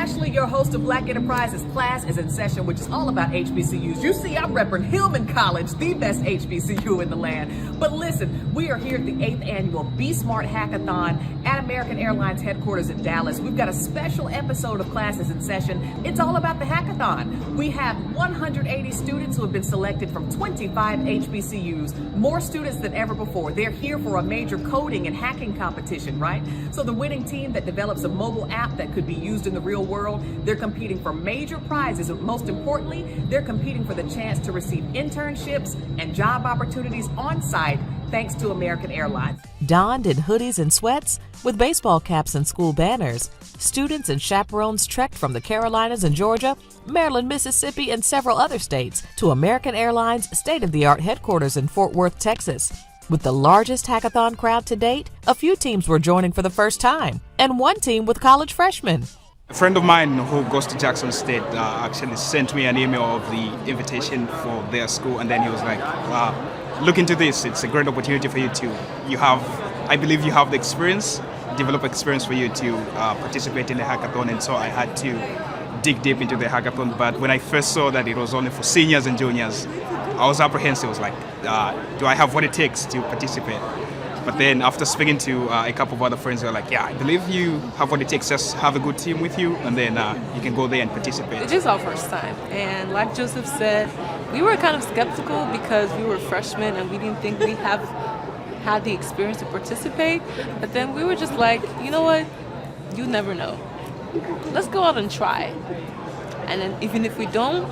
Ashley, your host of Black Enterprises. Class is in session, which is all about HBCUs. You see, I'm repping Hillman College, the best HBCU in the land. But listen, we are here at the 8th annual BE Smart Hackathon at American Airlines headquarters in Dallas. We've got a special episode of Classes in Session. It's all about the hackathon. We have 180 students who have been selected from 25 HBCUs, more students than ever before. They're here for a major coding and hacking competition, right? So the winning team that develops a mobile app that could be used in the real world, they're competing for major prizes. Most importantly, they're competing for the chance to receive internships and job opportunities on site thanks to American Airlines. Donned in hoodies and sweats, with baseball caps and school banners, students and chaperones trekked from the Carolinas and Georgia, Maryland, Mississippi, and several other states to American Airlines' state-of-the-art headquarters in Fort Worth, Texas. With the largest hackathon crowd to date, a few teams were joining for the first time, and one team with college freshmen. A friend of mine who goes to Jackson State actually sent me an email of the invitation for their school, and then he was like, look into this. It's a great opportunity for you I believe you have the experience, develop experience for you to participate in the hackathon. And so I had to dig deep into the hackathon. But when I first saw that it was only for seniors and juniors, I was apprehensive. I was like, do I have what it takes to participate? But then after speaking to a couple of other friends, they were like, yeah, I believe you have what it takes. Just have a good team with you, and then you can go there and participate. It's just our first time. And like Joseph said, we were kind of skeptical because we were freshmen and we didn't think we have had the experience to participate. But then we were just like, you know what? You never know. Let's go out and try. And then even if we don't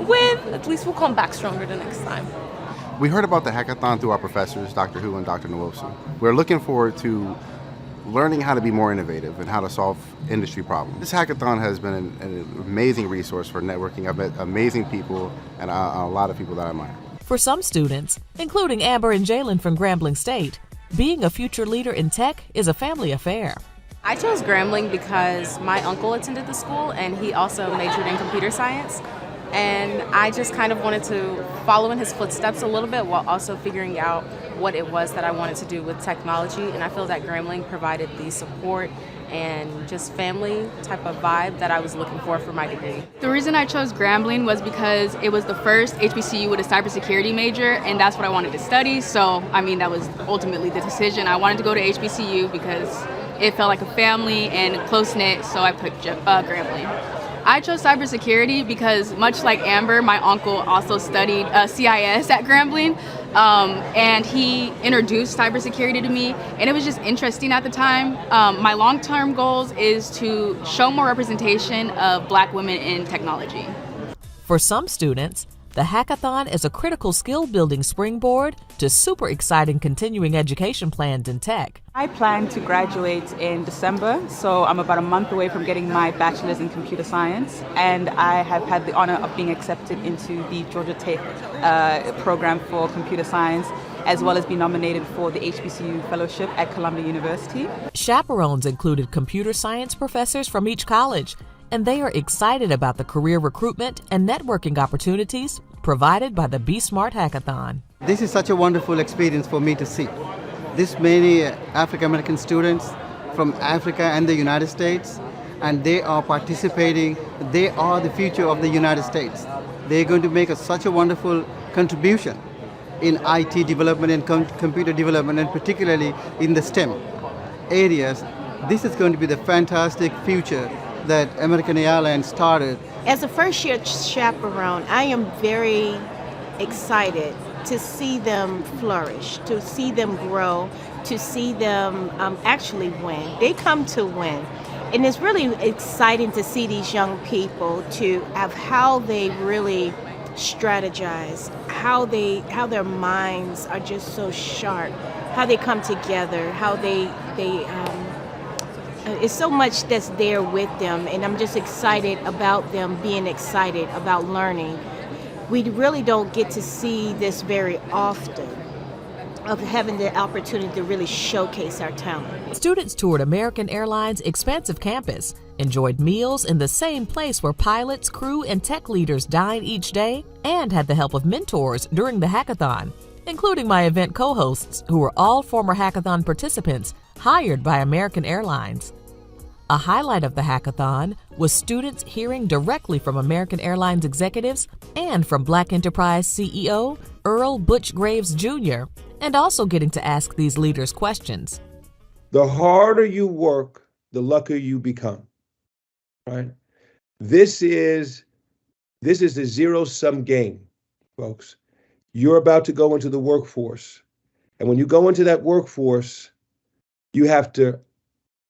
win, at least we'll come back stronger the next time. We heard about the hackathon through our professors, Dr. Hu and Dr. Nwosu. We're looking forward to learning how to be more innovative and how to solve industry problems. This hackathon has been an amazing resource for networking. I've met amazing people and a lot of people that I admire. For some students, including Amber and Jalen from Grambling State, being a future leader in tech is a family affair. I chose Grambling because my uncle attended the school and he also majored in computer science. And I just kind of wanted to follow in his footsteps a little bit while also figuring out what it was that I wanted to do with technology. And I feel that Grambling provided the support and just family type of vibe that I was looking for my degree. The reason I chose Grambling was because it was the first HBCU with a cybersecurity major, and that's what I wanted to study. So, that was ultimately the decision. I wanted to go to HBCU because it felt like a family and close-knit, so I picked Grambling. I chose cybersecurity because, much like Amber, my uncle also studied CIS at Grambling, and he introduced cybersecurity to me, and it was just interesting at the time. My long-term goals is to show more representation of Black women in technology. For some students, the hackathon is a critical skill-building springboard to super exciting continuing education plans in tech. I plan to graduate in December, so I'm about a month away from getting my bachelor's in computer science, and I have had the honor of being accepted into the Georgia Tech program for computer science, as well as be nominated for the HBCU fellowship at Columbia University. Chaperones included computer science professors from each college, and they are excited about the career recruitment and networking opportunities provided by the BE Smart Hackathon. This is such a wonderful experience for me to see. This many African American students from Africa and the United States, and they are participating. They are the future of the United States. They're going to make such a wonderful contribution in IT development and computer development, and particularly in the STEM areas. This is going to be the fantastic future that American Airlines started. As a first-year chaperone, I am very excited to see them flourish, to see them grow, to see them actually win. They come to win. And it's really exciting to see these young people to have how they really strategize, how their minds are just so sharp, how they come together, how they it's so much that's there with them, and I'm just excited about them being excited about learning. We really don't get to see this very often, of having the opportunity to really showcase our talent. Students toured American Airlines' expansive campus, enjoyed meals in the same place where pilots, crew, and tech leaders dine each day, and had the help of mentors during the hackathon, including my event co-hosts, who were all former hackathon participants hired by American Airlines. A highlight of the hackathon was students hearing directly from American Airlines executives and from Black Enterprise CEO Earl Butch Graves Jr., and also getting to ask these leaders questions. The harder you work, the luckier you become, right? This is a zero-sum game, folks. You're about to go into the workforce. And when you go into that workforce, you have to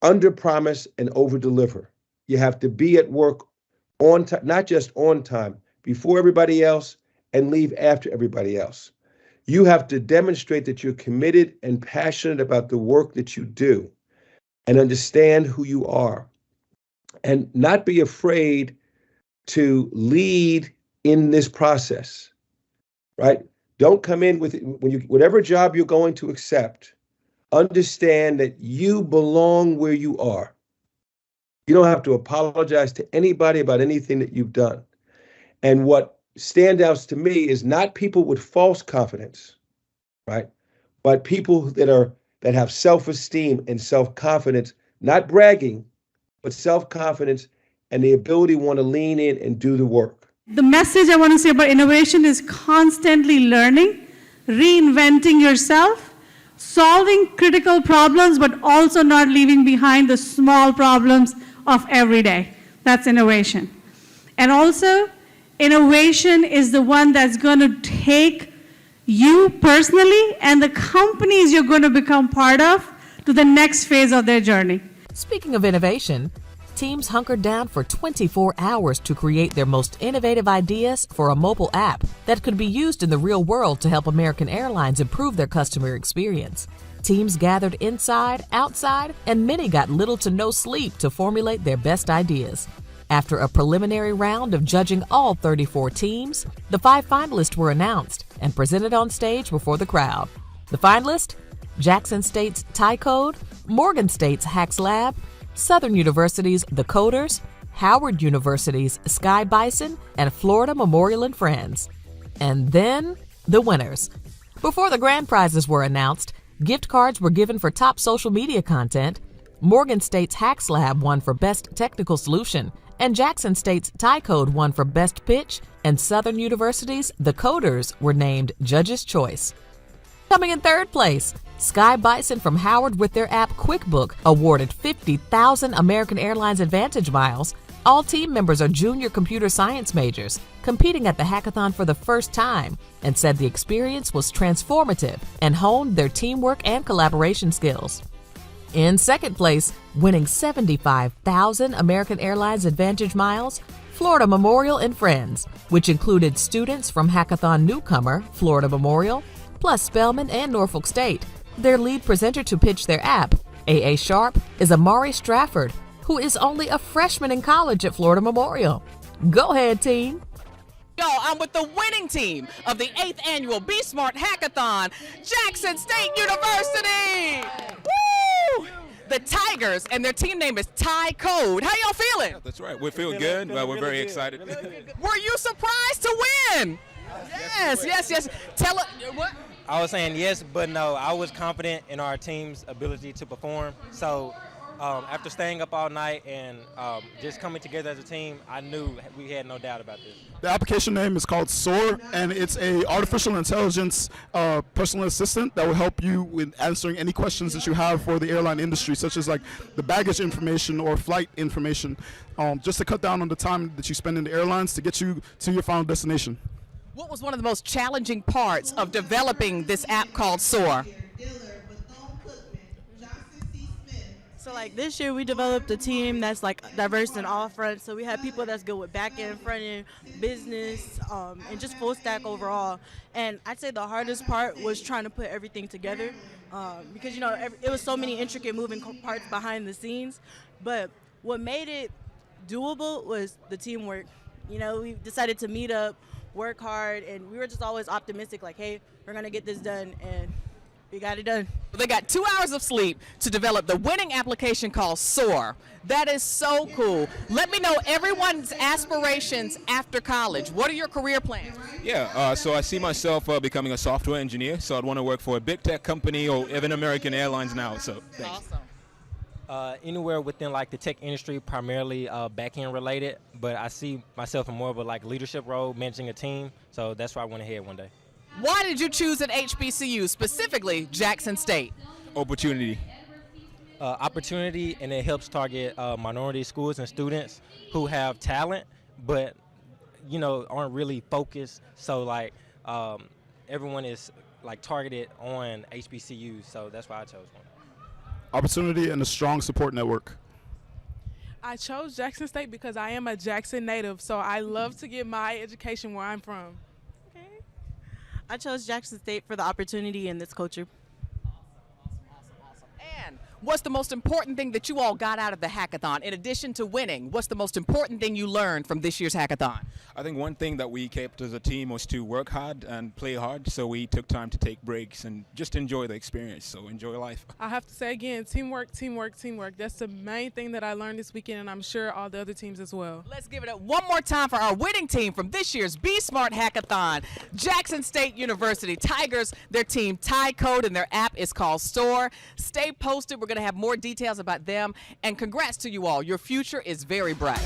under-promise and over-deliver. You have to be at work on time, not just on time, before everybody else, and leave after everybody else. You have to demonstrate that you're committed and passionate about the work that you do and understand who you are, and not be afraid to lead in this process, right? Don't come in with whatever job you're going to accept, understand that you belong where you are. You don't have to apologize to anybody about anything that you've done. And what stands out to me is not people with false confidence, right? But people that have self-esteem and self-confidence, not bragging, but self-confidence and the ability to want to lean in and do the work. The message I want to say about innovation is constantly learning, reinventing yourself, solving critical problems, but also not leaving behind the small problems of every day. That's innovation. And also, innovation is the one that's going to take you personally and the companies you're going to become part of to the next phase of their journey. Speaking of innovation, teams hunkered down for 24 hours to create their most innovative ideas for a mobile app that could be used in the real world to help American Airlines improve their customer experience. Teams gathered inside, outside, and many got little to no sleep to formulate their best ideas. After a preliminary round of judging all 34 teams, the 5 finalists were announced and presented on stage before the crowd. The finalists: Jackson State's Tie Code, Morgan State's Hacks Lab, Southern University's The Coders, Howard University's Sky Bison, and Florida Memorial and Friends. And then, the winners. Before the grand prizes were announced, gift cards were given for top social media content. Morgan State's Hacks Lab won for Best Technical Solution, and Jackson State's Tie Code won for Best Pitch, and Southern University's The Coders were named Judge's Choice. Coming in third place, Sky Bison from Howard with their app QuickBook awarded 50,000 American Airlines Advantage miles. All team members are junior computer science majors competing at the hackathon for the first time, and said the experience was transformative and honed their teamwork and collaboration skills. In second place, winning 75,000 American Airlines Advantage miles, Florida Memorial and Friends, which included students from hackathon newcomer Florida Memorial, plus Spelman and Norfolk State. Their lead presenter to pitch their app, A.A. Sharp, is Amari Strafford, who is only a freshman in college at Florida Memorial. Go ahead, team. Yo, I'm with the winning team of the 8th annual BE Smart Hackathon, Jackson State University! Woo! The Tigers, and their team name is Tie Code. How y'all feeling? Yeah, that's right. We're feeling good. We're very excited. Were you surprised to win? Yes. Tell us what? I was saying yes, but no. I was confident in our team's ability to perform. So after staying up all night and just coming together as a team, I knew we had no doubt about this. The application name is called SOAR, and it's a artificial intelligence personal assistant that will help you with answering any questions that you have for the airline industry, such as like the baggage information or flight information, just to cut down on the time that you spend in the airlines to get you to your final destination. What was one of the most challenging parts of developing this app called SOAR? So like this year we developed a team that's like diverse in all fronts. So we had people that's good with back end, front end, business, and just full stack overall. And I'd say the hardest part was trying to put everything together because it was so many intricate moving parts behind the scenes. But what made it doable was the teamwork. We decided to meet up, work hard, and we were just always optimistic, like, hey, we're gonna get this done, and we got it done. They got 2 hours of sleep to develop the winning application called SOAR. That is so cool. Let me know everyone's aspirations after college. What are your career plans? Yeah, so I see myself becoming a software engineer, so I'd want to work for a big tech company or even American Airlines now, so thanks. Awesome. Anywhere within like the tech industry, primarily back-end related, but I see myself in more of a like leadership role, managing a team, so that's where I want to head one day. Why did you choose an HBCU, specifically Jackson State? Opportunity. Opportunity, and it helps target minority schools and students who have talent, but aren't really focused. So like everyone is like targeted on HBCUs, so that's why I chose one. Opportunity and a strong support network. I chose Jackson State because I am a Jackson native, so I love to get my education where I'm from. I chose Jackson State for the opportunity and this culture. And what's the most important thing that you all got out of the hackathon? In addition to winning, what's the most important thing you learned from this year's hackathon? I think one thing that we kept as a team was to work hard and play hard, so we took time to take breaks and just enjoy the experience, so enjoy life. I have to say again, teamwork, teamwork, teamwork. That's the main thing that I learned this weekend, and I'm sure all the other teams as well. Let's give it up one more time for our winning team from this year's BE Smart Hackathon. Jackson State University Tigers, their team Tie Code, and their app is called SOAR. Stay posted. We're going to have more details about them. And congrats to you all. Your future is very bright.